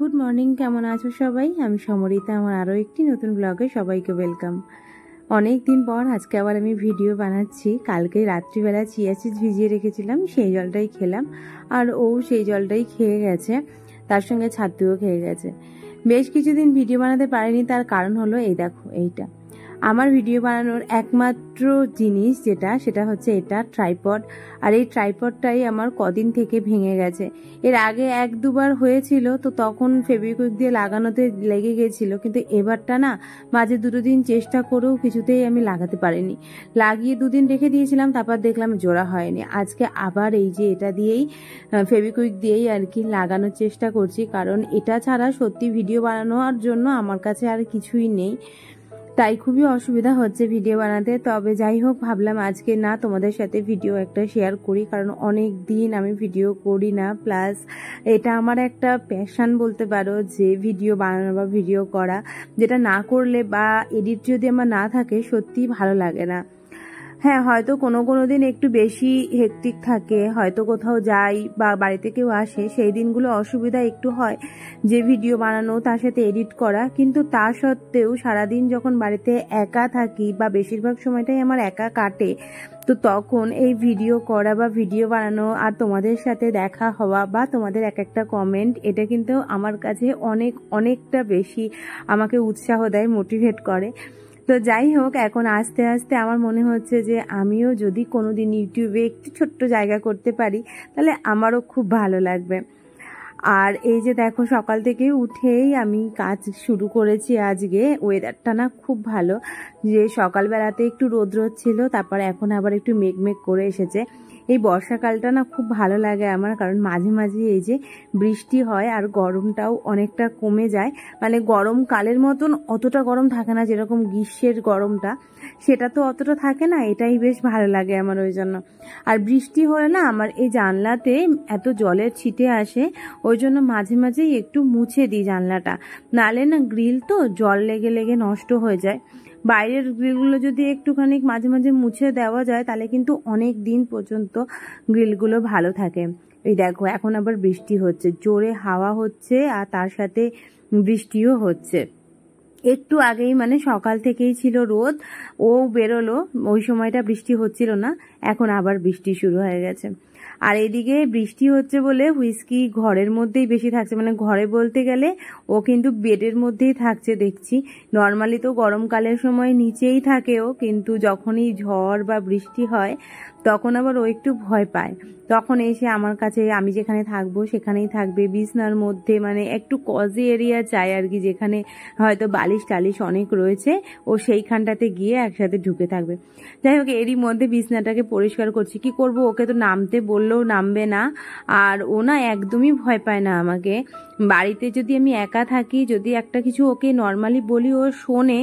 Good morning, কেমন আছো সবাই? আমি সমরিতা, আমার আরও একটি নতুন ব্লগে সবাইকে ওয়েলকাম। অনেক দিন পর আজকে আবার আমি ভিডিও বানাচ্ছি। কালকে রাত্রিবেলা চিয়া সিড ভিজিয়ে রেখেছিলাম, সেই জলটাই খেলাম, আর ও সেই জলটাই খেয়ে গেছে, তার সঙ্গে ছাতুও খেয়ে গেছে। বেশ কিছুদিন ভিডিও বানাতে পারিনি, তার কারণ হলো এই দেখো, এইটা আমার ভিডিও বানানোর একমাত্র জিনিস সেটা হচ্ছে এটা ট্রাইপড। আর এই ট্রাইপডটাই আমার কদিন থেকে ভেঙে গেছে। এর আগে এক দুবার হয়েছিল, তো তখন ফেভিকুইক দিয়ে লাগানোতে লেগে গেছিল, কিন্তু এবারটা না মাঝে দুটো দিন চেষ্টা করেও কিছুতেই আমি লাগাতে পারিনি। লাগিয়ে দুদিন রেখে দিয়েছিলাম, তারপর দেখলাম জোড়া হয়নি। আজকে আবার এই যে এটা দিয়েই ফেভিকুইক দিয়েই আর কি লাগানোর চেষ্টা করছি, কারণ এটা ছাড়া সত্যি ভিডিও বানানোর জন্য আমার কাছে আর কিছুই নেই, তাই খুবই অসুবিধা হচ্ছে ভিডিও বানাতে। তবে যাই হোক, ভাবলাম আজকে না তোমাদের সাথে ভিডিও একটা শেয়ার করি, কারণ অনেক দিন আমি ভিডিও করি না, প্লাস এটা আমার একটা প্যাশন বলতে পারো, যে ভিডিও বানানো বা ভিডিও করা, যেটা না করলে বা এডিট যদি আমার না থাকে সত্যিই ভালো লাগে না। হ্যাঁ, হয়তো কোনো দিন একটু বেশি হেক্টিক থাকে, হয়তো কোথাও যাই বা বাড়িতে কেউ আসে, সেই দিনগুলো অসুবিধা একটু হয় যে ভিডিও বানানো তার সাথে এডিট করা। কিন্তু তা সত্ত্বেও সারাদিন যখন বাড়িতে একা থাকি বা বেশিরভাগ সময়টাই আমার একা কাটে, তো তখন এই ভিডিও করা বা ভিডিও বানানো আর তোমাদের সাথে দেখা হওয়া বা তোমাদের এক একটা কমেন্ট, এটা কিন্তু আমার কাছে অনেকটা বেশি আমাকে উৎসাহ দেয়, মোটিভেট করে। তো যাই হোক, এখন আস্তে আস্তে আমার মনে হচ্ছে যে আমিও যদি কোনোদিন ইউটিউবে একটু ছোট্ট জায়গা করতে পারি, তাহলে আমারও খুব ভালো লাগবে। আর এই যে দেখো, সকাল থেকে উঠেই আমি কাজ শুরু করেছি। আজকে ওয়েদারটা না খুব ভালো, যে সকালবেলাতে একটু রোদ ছিল, তারপর এখন আবার একটু মেঘ করে এসেছে। এই বর্ষাকালটা না খুব ভালো লাগে আমার, কারণ মাঝে মাঝে এই যে বৃষ্টি হয় আর গরমটাও অনেকটা কমে যায়। মানে গরমকালের মতন অতটা গরম থাকে না, যেরকম গ্রীষ্মের গরমটা, সেটা তো অতটা থাকে না। এটাই বেশ ভালো লাগে আমার ওই জন্য। আর বৃষ্টি হলে না আমার এই জানলাতে এত জলের ছিটে আসে, ওই জন্য মাঝে মাঝেই একটু মুছে দিই জানলাটা, নালে না গ্রিল তো জল লেগে লেগে নষ্ট হয়ে যায়। বাইরের গ্রিলগুলো যদি একটুখানি মাঝে মাঝে মুছে দেওয়া যায়, তাহলে কিন্তু অনেক দিন পর্যন্ত গ্রিলগুলো ভালো থাকে। এই দেখো, এখন আবার বৃষ্টি হচ্ছে, জোরে হাওয়া হচ্ছে আর তার সাথে বৃষ্টিও হচ্ছে। একটু আগেই মানে সকাল থেকেই ছিল রোদ, ও বেরোলো, ওই সময়টা বৃষ্টি হচ্ছিল না, এখন আবার বৃষ্টি শুরু হয়ে গেছে। আর এদিকে বৃষ্টি হচ্ছে বলে হুইস্কি ঘরের মধ্যেই বেশি থাকছে, মানে ঘরে বলতে গেলে ও কিন্তু বেডের মধ্যেই থাকছে দেখছি। নর্মালি তো গরমকালের সময় নিচেই থাকে ও, কিন্তু যখনই ঝড় বা বৃষ্টি হয় তখন আবার ও একটু ভয় পায়, তখন এসে আমার কাছে, আমি যেখানে থাকবো সেখানেই থাকবে, বিছনার মধ্যে, মানে একটু কজি এরিয়া চাই আর কি, যেখানে হয়তো বালিশ টালিশ অনেক রয়েছে, ও সেইখানটাতে গিয়ে একসাথে ঢুকে থাকবে। যাই হোক, এরই মধ্যে বিছনাটাকে পরিষ্কার করছি। কি করব, ওকে তো নামতে বললেও নামবে না, আর ও না একদমই ভয় পায় না আমাকে। বাড়িতে যদি আমি একা থাকি, যদি একটা কিছু ওকে নর্মালি বলি ও শোনে,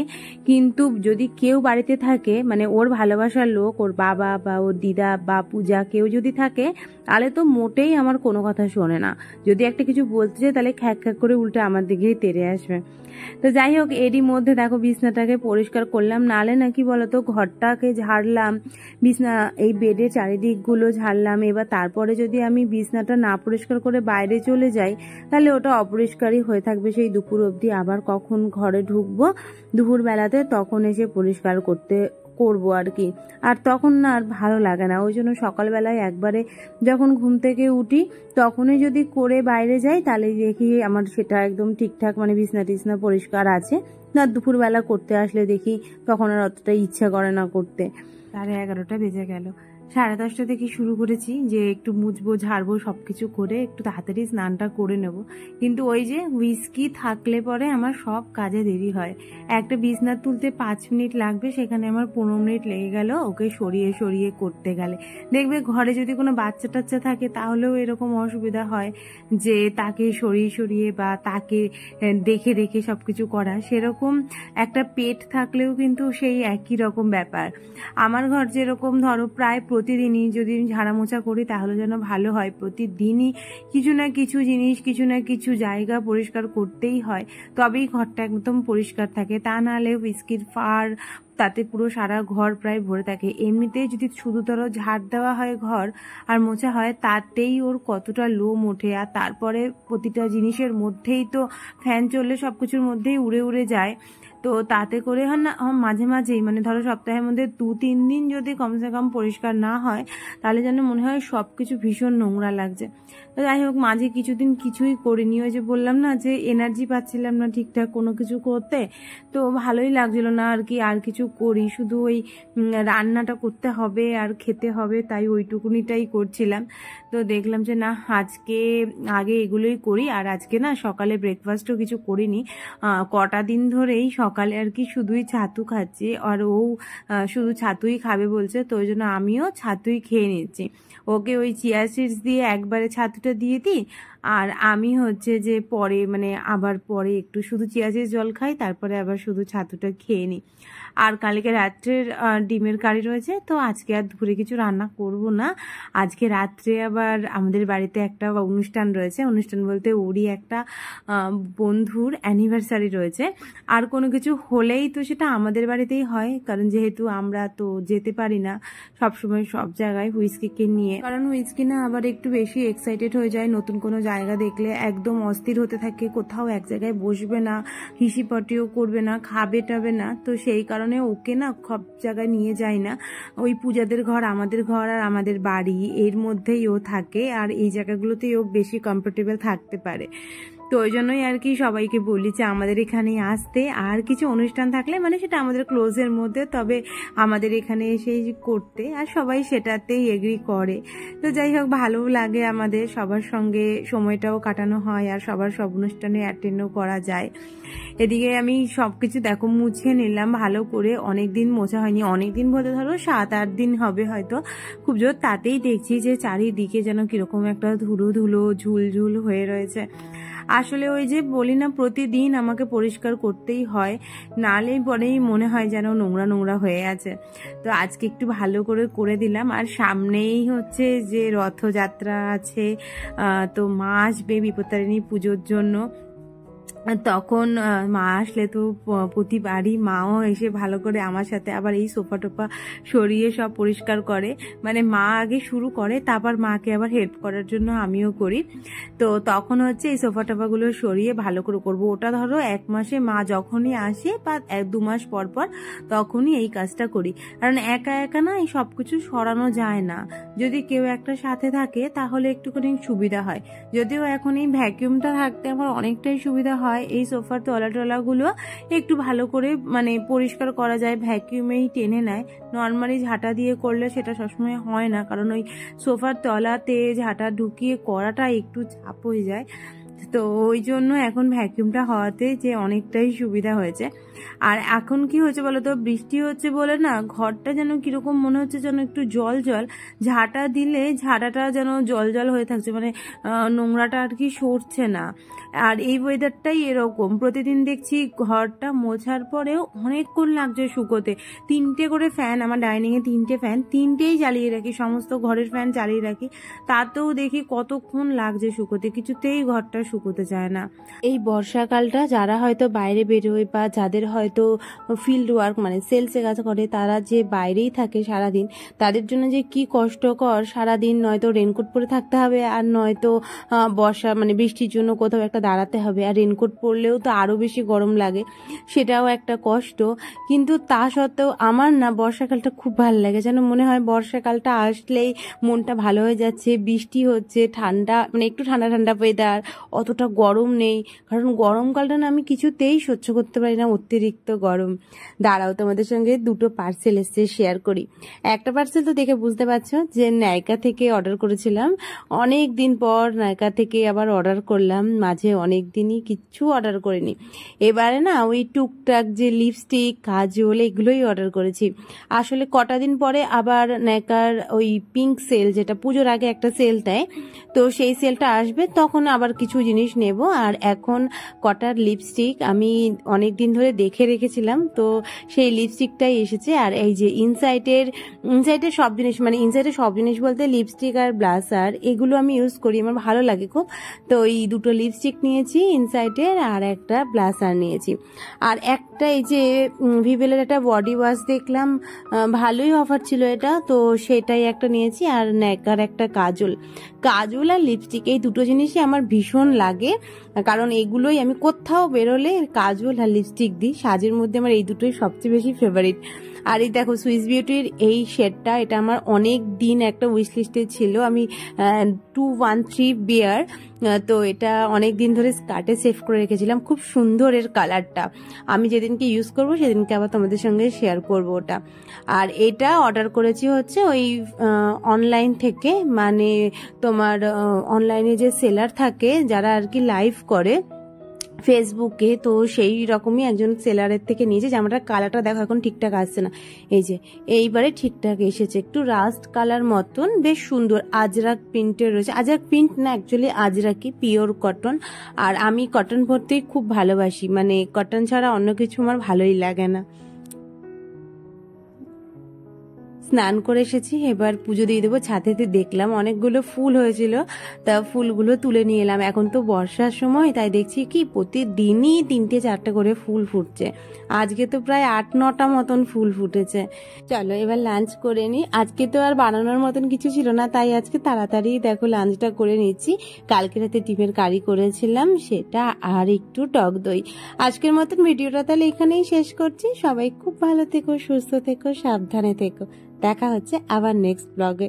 কিন্তু যদি কেউ বাড়িতে থাকে, মানে ওর ভালোবাসার লোক, ওর বাবা বা ওর দিদা বা পূজা কেউ যদি থাকে, তাহলে তো মোটেই আমার কোনো কথা শোনে না। যদি একটা কিছু বলতে চাই, তাহলে খ্যাক খ্যাক করে উল্টে আমার দিকেই তেড়ে আসবে। তো যাই হোক, এরই মধ্যে দেখো বিছনাটাকে পরিষ্কার করলাম, নালে নাকি বলতো ঘরটাকে ঝাড়লাম, বিছনা এই বেডের চারিদিকগুলো ঝাড়লাম, এবার তারপরে যদি আমি বিছনাটা না পরিষ্কার করে বাইরে চলে যাই, তাহলে ওটা অপরিষ্কারই হয়ে থাকবে সেই দুপুর অবধি। আবার কখন ঘরে ঢুকবো দুপুরবেলাতে, তখন এসে পরিষ্কার করবো আর কি। আর তখন না আর ভালো লাগে না, ওই জন্য সকালবেলায় একবারে যখন ঘুম থেকে উঠি তখনই যদি করে বাইরে যাই, তাহলে দেখি আমার সেটা একদম ঠিকঠাক, মানে বিছনা টিছনা পরিষ্কার আছে। না দুপুরবেলা করতে আসলে দেখি তখন আর অতটা ইচ্ছা করে না করতে। 11:30 বেজে গেল। 10:30 থেকে শুরু করেছি যে একটু মুছবো ঝাড়বো সবকিছু করে একটু তাড়াতাড়ি স্নানটা করে নেব, কিন্তু ওই যে হুইস্কি থাকলে পরে আমার সব কাজে দেরি হয়। একটা বিছনা তুলতে 5 মিনিট লাগবে, সেখানে আমার 15 মিনিট লেগে গেল ওকে সরিয়ে সরিয়ে করতে গেলে। দেখবে ঘরে যদি কোনো বাচ্চা টাচ্চা থাকে, তাহলেও এরকম অসুবিধা হয় যে তাকে সরিয়ে সরিয়ে বা তাকে দেখে দেখে সবকিছু করা। সেরকম একটা পেট থাকলেও কিন্তু সেই একই রকম ব্যাপার। আমার ঘর যেরকম ধরো প্রায় প্রতিদিনই যদি ঝাড়া মোছা করি, তাহলে যেন ভালো হয়। প্রতিদিনই কিছু না কিছু জিনিস, কিছু না কিছু জায়গা পরিষ্কার করতেই হয়, তবেই ঘরটা একদম পরিষ্কার থাকে। তা নাহলে হুইস্কির ফার তাতে পুরো সারা ঘর প্রায় ভরে থাকে। এমনিতেই যদি শুধু ধরো ঝাড় দেওয়া হয় ঘর আর মোছা হয়, তাতেই ওর কতটা লোম ওঠে। আর তারপরে প্রতিটা জিনিসের মধ্যেই তো ফ্যান চললে সবকিছুর মধ্যেই উড়ে উড়ে যায়। তো তাতে করে হয় না, মাঝে মাঝেই মানে ধরো সপ্তাহের মধ্যে 2-3 দিন যদি কমসে কম পরিষ্কার না হয়, তাহলে যেন মনে হয় সবকিছু ভীষণ নোংরা লাগছে। তো যাই হোক, মাঝে কিছুদিন কিছুই করিনি। ওই যে বললাম না যে এনার্জি পাচ্ছিলাম না ঠিকঠাক কোনো কিছু করতে, তো ভালোই লাগছিল না আর কি আর কিছু করি। শুধু ওই রান্নাটা করতে হবে আর খেতে হবে, তাই ওইটুকুনিটাই করছিলাম। তো দেখলাম যে না, আজকে আগে এগুলোই করি। আর আজকে না সকালে ব্রেকফাস্টও কিছু করিনি। কটা দিন ধরেই সকালে আর কি শুধুই ছাতু খাচ্ছি, আর ও শুধু ছাতুই খাবে বলছে, তো ওই জন্য আমিও ছাতুই খেয়ে নিচ্ছি। ওকে ওই চিয়া সিডস দিয়ে একবারে ছাতুটা দিয়ে দিই, আর আমি হচ্ছে যে পরে মানে আবার পরে একটু শুধু চিয়া সিডস জল খাই, তারপরে আবার শুধু ছাতুটা খেয়ে নিই। আর কালকে রাত্রের ডিমের কারি রয়েছে, তো আজকে আর দুপুরে কিছু রান্না করব না। আজকে রাত্রে আবার আমাদের বাড়িতে একটা অনুষ্ঠান রয়েছে, অনুষ্ঠান বলতে ওরই একটা বন্ধুর অ্যানিভার্সারি রয়েছে। আর কোনো কিছু হলেই তো সেটা আমাদের বাড়িতেই হয়, কারণ যেহেতু আমরা তো যেতে পারি না সবসময় সব জায়গায় হুইস্কিকে নিয়ে। কারণ হুইস্কি না আবার একটু বেশি এক্সাইটেড হয়ে যায়, নতুন কোনো জায়গা দেখলে একদম অস্থির হতে থাকে, কোথাও এক জায়গায় বসবে না, হিসিপটিও করবে না, খাবে টাবে না। তো সেই কারণে ওকে না সব জায়গায় নিয়ে যায় না। ওই পূজাদের ঘর, আমাদের ঘর আর আমাদের বাড়ি, এর মধ্যেই ও থাকে, আর এই জায়গাগুলোতেই ও বেশি কমফোর্টেবল থাকতে পারে। তো ওই জন্যই আর কি সবাইকে বলি যে আমাদের এখানে আসতে, আর কিছু অনুষ্ঠান থাকলে মানে সেটা আমাদের ক্লোজের মধ্যে, তবে আমাদের এখানে এসে করতে, আর সবাই সেটাতেই এগ্রি করে। তো যাই হোক, ভালো লাগে আমাদের সবার সঙ্গে, সময়টাও কাটানো হয় আর সবার সব অনুষ্ঠানে অ্যাটেন্ডও করা যায়। এদিকে আমি সবকিছু দেখো মুছে নিলাম ভালো করে, অনেক দিন মোছা হয়নি, অনেক দিন বলতে ধরো 7-8 দিন হবে হয়তো খুব জোর। তাতেই দেখছি যে চারিদিকে যেন কিরকম একটা ধুলো ধুলো ঝুলঝুল হয়ে রয়েছে। আসলে ওই যে বলি না, প্রতিদিন আমাকে পরিষ্কার করতেই হয়, নালেই পরেই মনে হয় যেন নোংরা নোংরা হয়ে আছে। তো আজকে একটু ভালো করে করে দিলাম। আর সামনেই হচ্ছে যে রথযাত্রা আছে, তো মা আসবে বিপত্তারিণী পুজোর জন্য। তখন মা আসলে তো প্রতিবারই মাও এসে ভালো করে আমার সাথে আবার এই সোফা টোফা সরিয়ে সব পরিষ্কার করে। মানে মা আগে শুরু করে, তারপর মাকে আবার হেল্প করার জন্য আমিও করি। তো তখন হচ্ছে এই সোফা টোফাগুলো সরিয়ে ভালো করে করব। ওটা ধরো 1 মাসে মা যখনই আসে বা 1-2 মাস পর পর তখনই এই কাজটা করি, কারণ একা একা না এই সব কিছু সরানো যায় না। যদি কেউ একটা সাথে থাকে তাহলে একটুখানি সুবিধা হয়। যদিও এখন এই ভ্যাকিউমটা থাকতে আমার অনেকটাই সুবিধা হয়, এই সোফার তলাগুলো একটু ভালো করে মানে পরিষ্কার করা যায়, ভ্যাকিউমেই টেনে নেয়। নর্মালি ঝাঁটা দিয়ে করলে সেটা সবসময় হয় না, কারণ ওই সোফার তলাতে ঝাঁটা ঢুকিয়ে করাটা একটু চাপ হয়ে যায়। তো ওই জন্য এখন ভ্যাকিউমটা হওয়াতে যে অনেকটাই সুবিধা হয়েছে। আর এখন কি হয়েছে বলতো, বৃষ্টি হচ্ছে বলে না ঘরটা যেন কিরকম মনে হচ্ছে যেন একটু জল জল, ঝাঁটা দিলে ঝাঁটাটা যেন জল জল হয়ে থাকছে, মানে নোংরাটা আর কি সরছে না। আর এই ওয়েদারটাই এরকম, প্রতিদিন দেখছি ঘরটা মোছার পরেও অনেকক্ষণ লাগছে শুকোতে। 3টে করে ফ্যান, আমার ডাইনিংয়ে 3টে ফ্যান, 3টেই চালিয়ে রাখি, সমস্ত ঘরের ফ্যান চালিয়ে রাখি, তাতেও দেখি কতক্ষণ লাগছে শুকোতে, কিছুতেই ঘরটা শুকোতে চায় না। এই বর্ষাকালটা যারা হয়তো বাইরে বেরোয় বা যাদের হয়তো ফিল্ড ওয়ার্ক মানে সেলসে কাজ করে, তারা যে বাইরেই থাকে সারাদিন, তাদের জন্য যে কি কষ্টকর, সারাদিন নয়তো রেনকোট পরে থাকতে হবে, আর নয়তো বর্ষা মানে বৃষ্টির জন্য কোথাও একটা দাঁড়াতে হবে। আর রেনকোট পরলেও তো আরো বেশি গরম লাগে, সেটাও একটা কষ্ট। কিন্তু তা সত্ত্বেও আমার না বর্ষাকালটা খুব ভালো লাগে, যেন মনে হয় বর্ষাকালটা আসলেই মনটা ভালো হয়ে যাচ্ছে, বৃষ্টি হচ্ছে, ঠান্ডা মানে একটু ঠান্ডা ঠান্ডা ওয়েদার, অতটা গরম নেই। কারণ গরমকালটা না আমি কিছুতেই সহ্য করতে পারি না, অতিরিক্ত গরম। দাঁড়াও, তোমাদের সঙ্গে 2টো পার্সেল এসছে, শেয়ার করি। একটা পার্সেল তো দেখে বুঝতে পারছো যে নাইকা থেকে অর্ডার করেছিলাম, অনেক দিন পর নাইকা থেকে আবার অর্ডার করলাম, মাঝে অনেক দিনই কিচ্ছু অর্ডার করিনি। এবারে না ওই টুকটাক যে লিপস্টিক, কাজল, এগুলোই অর্ডার করেছি। আসলে কটা দিন পরে আবার নাইকার ওই পিঙ্ক সেল, যেটা পুজোর আগে একটা সেল দেয়, তো সেই সেলটা আসবে, তখন আবার কিছু জিনিস জিনিস নেব। আর এখন কটার লিপস্টিক আমি অনেক দিন ধরে দেখে রেখেছিলাম, তো সেই লিপস্টিকটাই এসেছে। আর এই যে ইনসাইটের সব জিনিস, মানে ইনসাইটের সব জিনিস বলতে লিপস্টিক আর ব্লাশার এগুলো আমি ইউজ করি, আমার ভালো লাগে খুব। তো এই দুটো লিপস্টিক নিয়েছি ইনসাইটের, আর একটা ব্লাশার নিয়েছি। আর একটা এই যে ভিভেলের একটা বডি ওয়াশ দেখলাম, ভালোই অফার ছিল এটা, তো সেটাই একটা নিয়েছি। আর ন্যাকার একটা কাজল আর লিপস্টিক, এই দুটো জিনিসই আমার ভীষণ লাগে, কারণ এগুলোই আমি কোথাও বেরোলে কাজল আর লিপস্টিক দিই। সাজের মধ্যে আমার এই দুটোই সবচেয়ে বেশি ফেভারিট। আর এই দেখো সুইস বিউটির এই শেডটা, এটা আমার অনেক দিন একটা উইশ লিস্টে ছিল। আমি 213 বিয়ার, তো এটা অনেক দিন ধরে স্কার্টে সেভ করে রেখেছিলাম। খুব সুন্দর এর কালারটা, আমি যেদিনকে ইউজ করব সেদিনকে আবার তোমাদের সঙ্গে শেয়ার করব ওটা। আর এটা অর্ডার করেছি হচ্ছে ওই অনলাইন থেকে, মানে তোমার অনলাইনে যে সেলার থাকে যারা আর কি লাইভ করে ফেসবুকে, তো সেই রকমই একজন সেলারের থেকে নিয়েছে। জামাটার কালারটা দেখো এখন ঠিকঠাক আসছে না, এই যে এইবারে ঠিকঠাক এসেছে, একটু রাস্ট কালার মতন, বেশ সুন্দর। আজরাক প্রিন্টের রয়েছে, আজরাক প্রিন্ট না অ্যাকচুয়ালি আজরাকি, পিওর কটন। আর আমি কটন পরতেই খুব ভালোবাসি, মানে কটন ছাড়া অন্য কিছু আমার ভালোই লাগে না। স্নান করে এসেছি, এবার পুজো দিয়ে দেবো। ছাদেতে দেখলাম অনেকগুলো ফুল হয়েছিল, তা ফুলগুলো তুলে নিয়ে এলাম। এখন তো বর্ষার সময়, তাই দেখছি কি প্রতিদিনই 3-4টা করে ফুল ফুটছে। আজকে তো প্রায় 8-9টা মতন ফুল ফুটেছে। চলো এবার লাঞ্চ করে নিই। আজকে তো আর বানানোর মতন কিছু ছিল না, তাই আজকে তাড়াতাড়ি দেখো লাঞ্চটা করে নিচ্ছি। কালকে রাতে ডিমের কারি করেছিলাম সেটা, আর একটু টক দই। আজকের মতন ভিডিওটা তাহলে এখানেই শেষ করছি। সবাই খুব ভালো থেকো, সুস্থ থেকো, সাবধানে থেকো। দেখা হচ্ছে আবার নেক্সট ব্লগে।